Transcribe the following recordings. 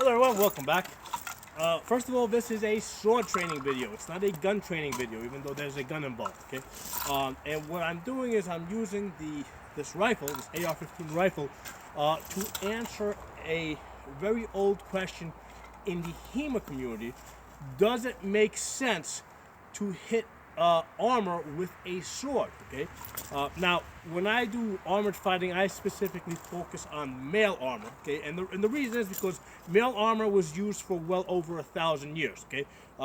Hello everyone, welcome back. First of all, this is a sword training video. It's not a gun training video, even though there's a gun involved, okay? And what I'm doing is I'm using this rifle, this AR-15 rifle, to answer a very old question in the HEMA community. Does it make sense to hit armor with a sword, okay? Now, when I do armored fighting, I specifically focus on mail armor, okay? And the reason is because mail armor was used for well over 1,000 years, okay?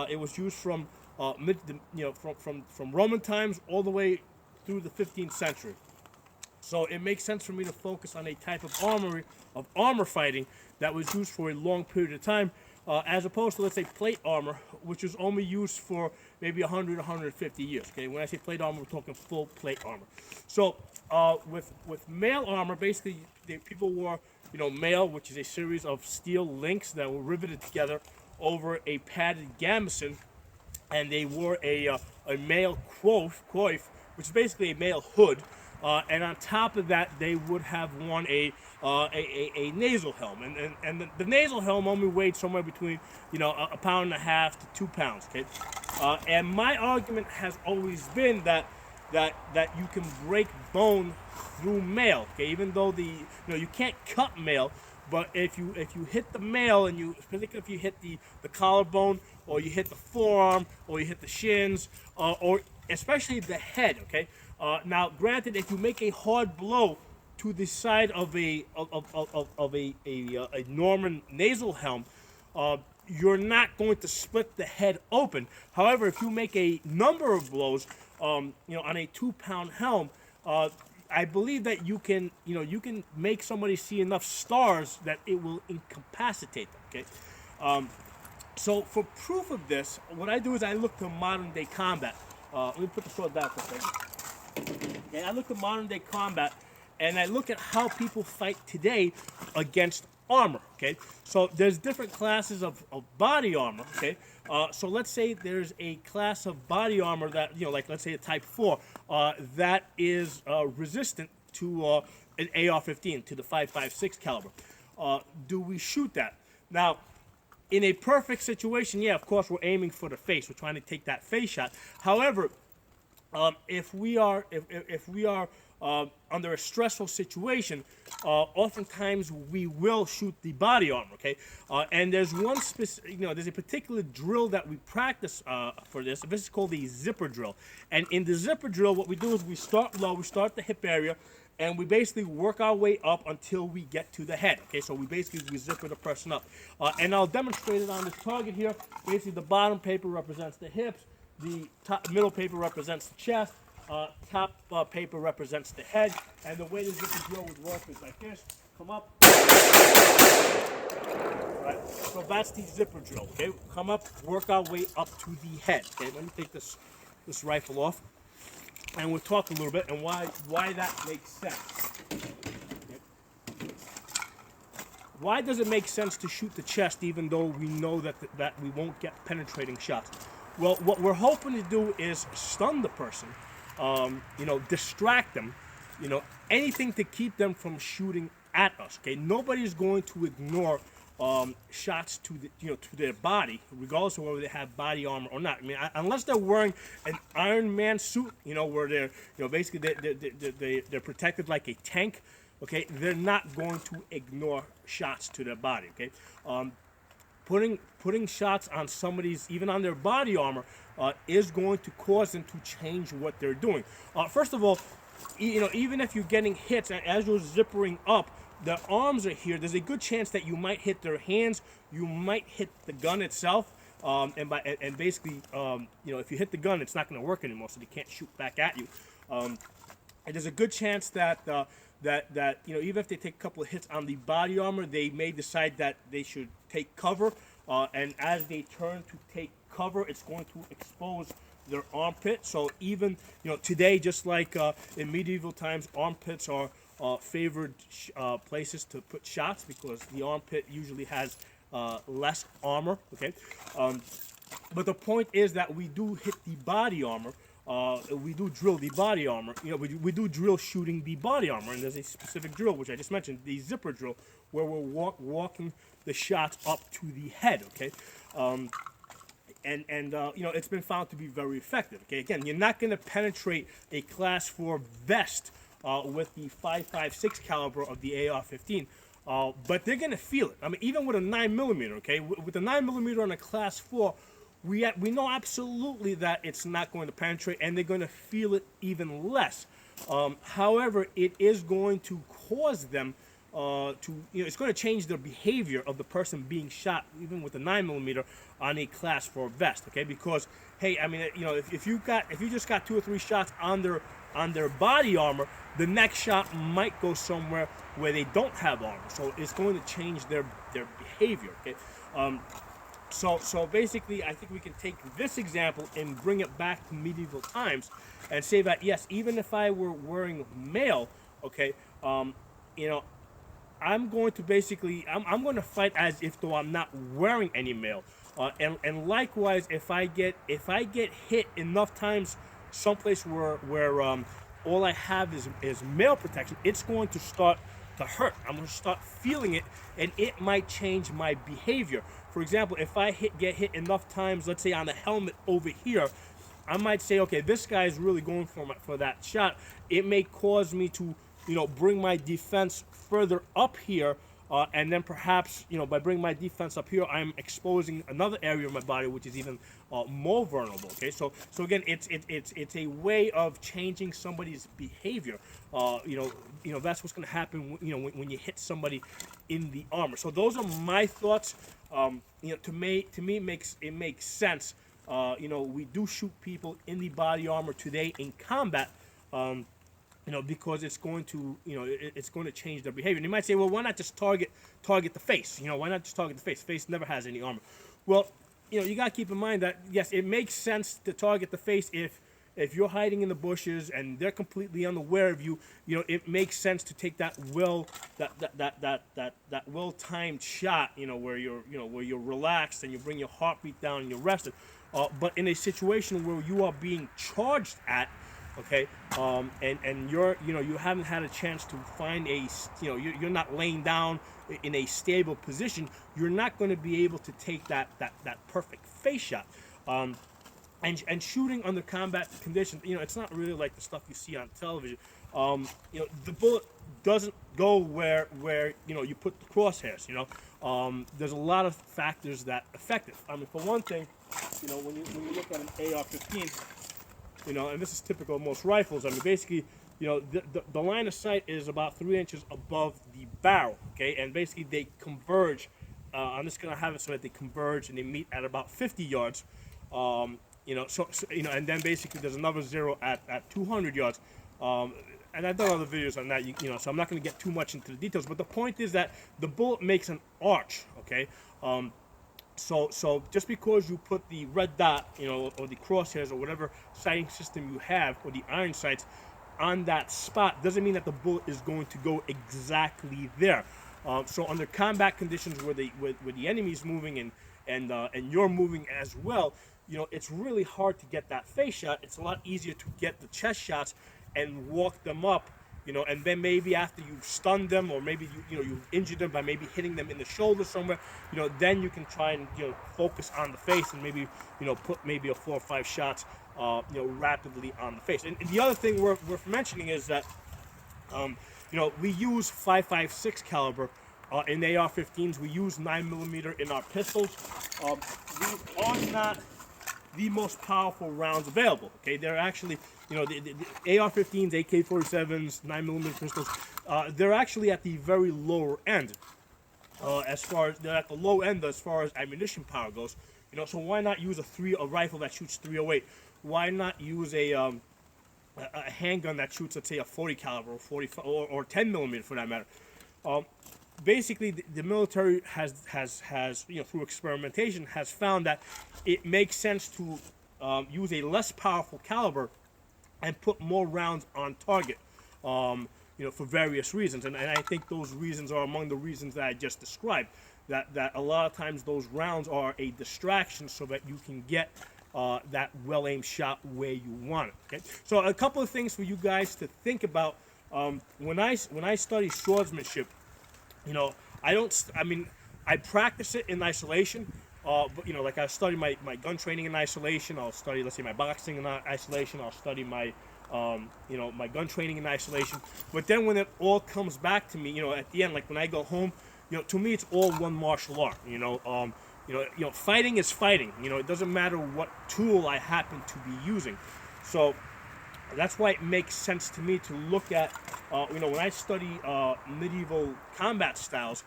It was used from from Roman times all the way through the 15th century. So it makes sense for me to focus on a type of armor fighting that was used for a long period of time, as opposed to, let's say, plate armor, which was only used for maybe 100, 150 years. Okay, when I say plate armor, we're talking full plate armor. So with mail armor, basically, people wore mail, which is a series of steel links that were riveted together over a padded gambeson, and they wore a mail coif, which is basically a mail hood. And on top of that, they would have worn a nasal helm, and the nasal helm only weighed somewhere between a pound and a half to 2 pounds. Okay, and my argument has always been that you can break bone through mail. Okay, even though you can't cut mail, but if you hit the mail, and particularly if you hit the collarbone, or you hit the forearm, or you hit the shins, or especially the head. Okay. Now, granted, if you make a hard blow to the side of a Norman nasal helm, you're not going to split the head open. However, if you make a number of blows, on a 2-pound helm, I believe that you can make somebody see enough stars that it will incapacitate them. Okay. So for proof of this, what I do is I look to modern day combat. Let me put the sword down for a second. Okay, I look at modern day combat, and I look at how people fight today against armor. Okay, so there's different classes of body armor. Okay, so let's say there's a class of body armor that like let's say a Type 4 that is resistant to an AR-15, to the 5.56 caliber. Do we shoot that? Now, in a perfect situation, yeah, of course we're aiming for the face. We're trying to take that face shot. However, if we are under a stressful situation, oftentimes we will shoot the body armor. Okay, and there's one specific, there's a particular drill that we practice for this. This is called the zipper drill. And in the zipper drill, what we do is we start low, we start the hip area, and we basically work our way up until we get to the head. Okay, so we zipper the person up, and I'll demonstrate it on this target here. Basically, the bottom paper represents the hips. The middle paper represents the chest, top paper represents the head, and the way the zipper drill would work is like this. Come up. Right. So that's the zipper drill, okay? Come up, work our way up to the head. Okay, let me take this rifle off, and we'll talk a little bit and why that makes sense. Okay. Why does it make sense to shoot the chest even though we know that we won't get penetrating shots? Well, what we're hoping to do is stun the person, distract them, anything to keep them from shooting at us. Okay, nobody's going to ignore shots to their body, regardless of whether they have body armor or not. I mean, unless they're wearing an Iron Man suit, where they're basically they're protected like a tank. Okay, they're not going to ignore shots to their body. Okay. Putting shots on somebody's, even on their body armor, is going to cause them to change what they're doing. First of all, even if you're getting hits as you're zippering up, their arms are here. There's a good chance that you might hit their hands. You might hit the gun itself, and basically, if you hit the gun, it's not going to work anymore, so they can't shoot back at you. And there's a good chance that even if they take a couple of hits on the body armor, they may decide that they should take cover, and as they turn to take cover, it's going to expose their armpit. So even today, just like in medieval times, armpits are favored places to put shots because the armpit usually has less armor. Okay, but the point is that we do hit the body armor. we do drill the body armor. You know, we do drill shooting the body armor, and there's a specific drill which I just mentioned, the zipper drill, where we're walking the shots up to the head. Okay, and you know, it's been found to be very effective. Okay, again, you're not going to penetrate a Class 4 vest with the 5.56 caliber of the AR-15. But they're gonna feel it. I mean, even with a 9mm, okay, with the 9mm on a Class 4, we know absolutely that it's not going to penetrate, and they're going to feel it even less. However, it is going to cause them to, you know, it's going to change the behavior of the person being shot, even with the 9mm on a Class 4 vest, okay? Because, hey, I mean, you know, if you just got 2 or 3 shots on their body armor, the next shot might go somewhere where they don't have armor, so it's going to change their behavior. Okay, so basically, I think we can take this example and bring it back to medieval times, and say that yes, even if I were wearing mail, okay, you know, I'm going to basically I'm going to fight as if though I'm not wearing any mail, and likewise, if I get hit enough times someplace where all I have is mail protection, it's going to start to hurt. I'm going to start feeling it, and it might change my behavior. For example, if I get hit enough times, let's say on the helmet over here, I might say, okay, this guy is really going for that shot. It may cause me to, you know, bring my defense further up here, and then perhaps, you know, by bringing my defense up here, I'm exposing another area of my body which is even more vulnerable. Okay, so again, it's a way of changing somebody's behavior. You know that's what's going to happen. You know, when you hit somebody in the armor. So those are my thoughts. You know, to me, it makes sense. You know, we do shoot people in the body armor today in combat. You know, because it's going to, you know, it's going to change their behavior. And you might say, well, why not just target the face? You know, why not just target the face? Face never has any armor. Well, you know, you got to keep in mind that, yes, it makes sense to target the face if you're hiding in the bushes and they're completely unaware of you. You know, it makes sense to take that well-timed shot, you know, where you're relaxed and you bring your heartbeat down and you're rested. But in a situation where you are being charged at, okay, and you haven't had a chance to find you're not laying down in a stable position, you're not going to be able to take that perfect face shot. And shooting under combat conditions, you know, it's not really like the stuff you see on television. You know, the bullet doesn't go where you know, you put the crosshairs. You know, there's a lot of factors that affect it. I mean, for one thing, you know, when you look at an AR-15, you know, and this is typical of most rifles. I mean, basically, you know, the line of sight is about 3 inches above the barrel. Okay, and basically they converge. I'm just gonna have it so that they converge and they meet at about 50 yards. You know, so you know, and then basically there's another zero at 200 yards. And I've done other videos on that, you know, so I'm not going to get too much into the details. But the point is that the bullet makes an arch, okay? So just because you put the red dot, you know, or the crosshairs or whatever sighting system you have, or the iron sights on that spot, doesn't mean that the bullet is going to go exactly there. So under combat conditions where the enemy's moving and you're moving as well, you know, it's really hard to get that face shot. It's a lot easier to get the chest shots and walk them up, you know, and then maybe after you've stunned them, or maybe you've injured them by maybe hitting them in the shoulder somewhere, you know, then you can try and, you know, focus on the face and maybe, you know, put maybe a 4 or 5 shots, you know, rapidly on the face. And the other thing worth mentioning is that, you know, we use 5.56 caliber in AR-15s. We use 9mm in our pistols. These are not the most powerful rounds available. Okay, they're actually, you know, the AR-15s, AK-47s, 9mm pistols, they're actually at the very lower end. As far as they're at the low end as far as ammunition power goes. You know, so why not use a rifle that shoots 308? Why not use a handgun that shoots, let's say, a 40 caliber or 45 or 10mm for that matter? Basically, the military has you know, through experimentation, has found that it makes sense to use a less powerful caliber and put more rounds on target, you know, for various reasons. And I think those reasons are among the reasons that I just described. That a lot of times those rounds are a distraction so that you can get that well-aimed shot where you want it. Okay, so a couple of things for you guys to think about when I study swordsmanship. You know, I practice it in isolation. But you know, like I study my gun training in isolation. I'll study, let's say, my boxing in isolation. I'll study my you know, my gun training in isolation. But then when it all comes back to me, you know, at the end, like when I go home, you know, to me it's all one martial art. You know, fighting is fighting. You know, it doesn't matter what tool I happen to be using. So that's why it makes sense to me to look at, you know, when I study medieval combat styles,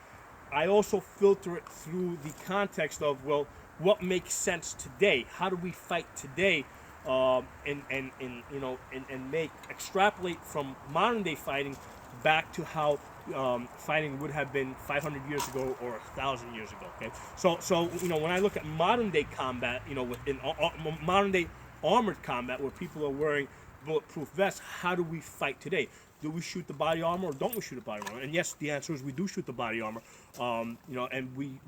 I also filter it through the context of, well, what makes sense today? How do we fight today? And you know, and make extrapolate from modern day fighting back to how fighting would have been 500 years ago or 1,000 years ago. Okay, so you know, when I look at modern day combat, you know, within modern day armored combat where people are wearing bulletproof vests, how do we fight today? Do we shoot the body armor or don't we shoot the body armor? And yes, the answer is we do shoot the body armor. You know, and we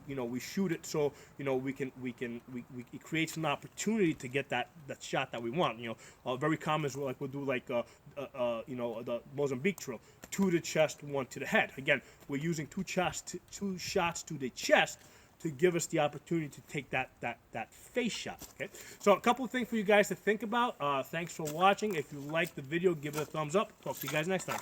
you know, we shoot it so, you know, it creates an opportunity to get that shot that we want. You know, very common is like we'll do like you know, the Mozambique drill, 2 to the chest, 1 to the head. Again, we're using two shots to the chest to give us the opportunity to take that face shot. Okay, so a couple of things for you guys to think about. Thanks for watching. If you liked the video, give it a thumbs up. Talk to you guys next time.